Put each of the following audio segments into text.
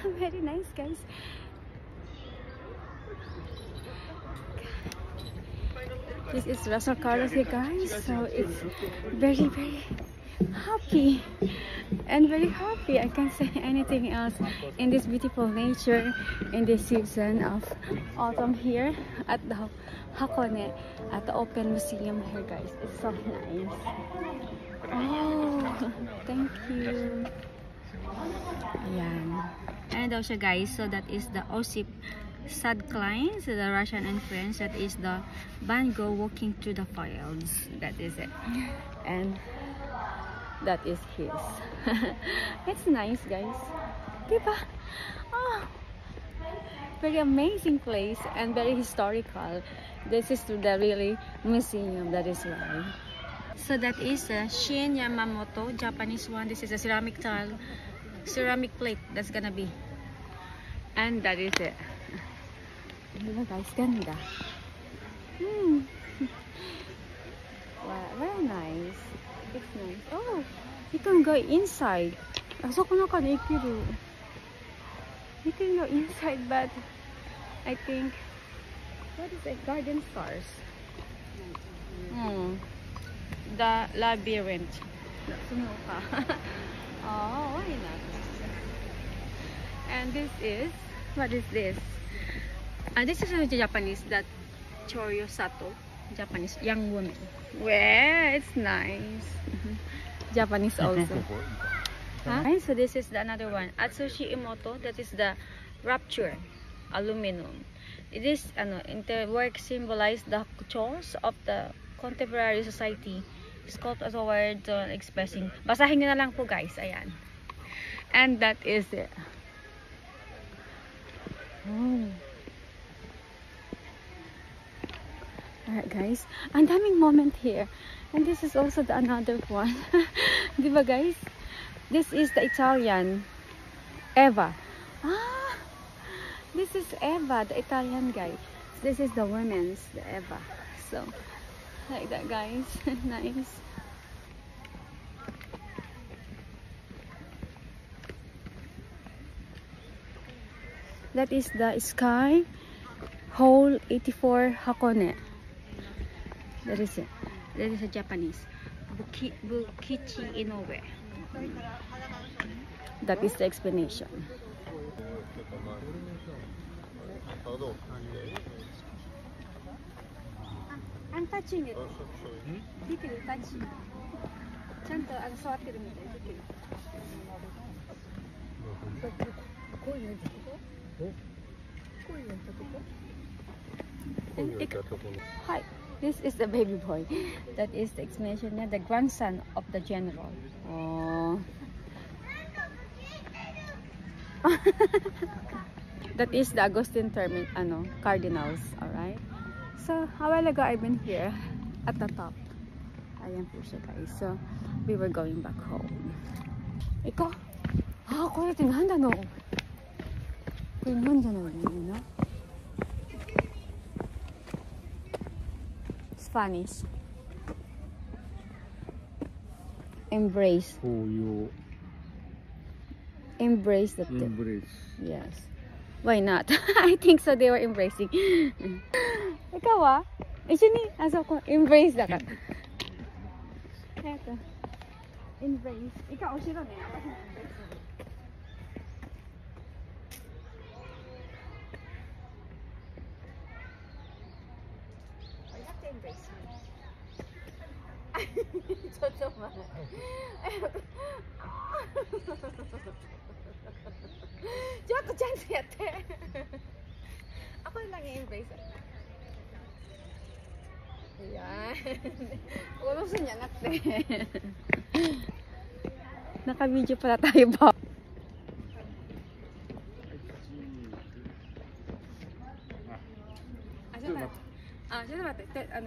Very nice, guys. This is Russell Carlos here, guys. So it's very, very happy and very happy. I can't say anything else in this beautiful nature in this season of autumn here at the Hakone at the Open Museum here, guys. It's so nice. Oh, thank you. Ayan. And also, guys, so that is the Osip Sadkline, so the Russian and French. That is the Van Gogh walking through the fields. That is it. And that is his. It's nice, guys. Diba? Oh, very amazing place and very historical. This is the really museum, that is why. So that is Shin Yamamoto, Japanese one. This is a ceramic tile, ceramic plate that's gonna be. And that is it. Diba, guys? Ganda. Wow, very nice. It's nice. Oh, you can go inside. You can go inside, but I think what is it? Garden stars. The labyrinth. Oh, why not? And this is, what is this? This is a Japanese, that Choryo Sato, Japanese young woman. Well, it's nice. Japanese also. Huh? So this is the another one, Atsushi Imoto. That is the Rapture aluminum. It is the work symbolize the chores of the contemporary society, sculpt as a word expressing. Basahin nyo na lang po, guys. Ayan. And that is it. Oh. Alright, guys, ang daming moment here, and this is also the another one. Diba, guys? This is the Italian Eva. This is Eva, the Italian guy. This is the women's, the Eva. So like that, guys. Nice. That is the Sky Hole 84 Hakone. That is it. That is a Japanese. Bukichi Inoue. That is the explanation. I'm touching it. Touch. ちゃんと触ってるみたい。こういうのHi, this is the baby boy. That is the explanation. The grandson of the general. Oh. That is the Augustine Cardinals. Alright. So a while ago I've been here at the top. Ayan po siya, guys. So we were going back home. Iko? Ko ito nanda no. Ko nanda no, no? Spanish. Embrace. Oh, you embrace the embrace. Yes. Why not? I think so. They were embracing. Ikaw Isu ni ko embrace da ka. Eto. Embrace. Ikaw oshiro ne. I have to embrace me. ちょっと待って。ちょっとちゃんとやって。Ako lang i-embrace. Ayan. Urusan niya nakte. Naka-video pala tayo ba? Chan matte.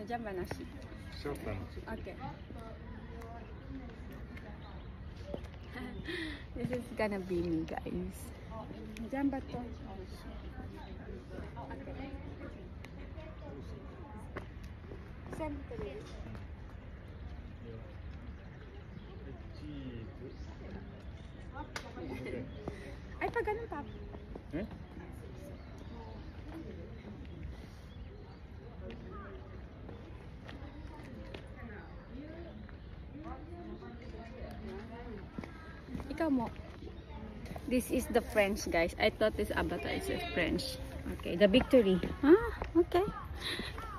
Jamba nashi. Okay. This is gonna be me, guys. Jamba to. Okay. Send to me. Nakaganon pa. Hmm? Ikaw mo. This is the French, guys. I thought this avatar is French. Okay, the victory. Ah, okay.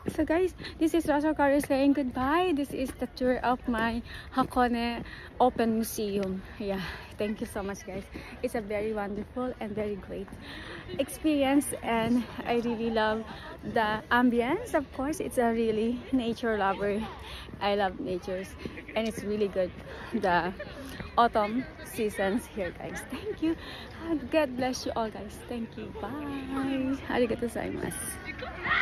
So guys, this is Rasha Kari saying goodbye. This is the tour of my Hakone Open Museum. Yeah, thank you so much, guys. It's a very wonderful and very great experience, and I really love the ambience. Of course, it's a really nature lover. I love natures, and it's really good. The autumn seasons here, guys. Thank you. God bless you all, guys. Thank you. Bye. Arigatou gozaimasu.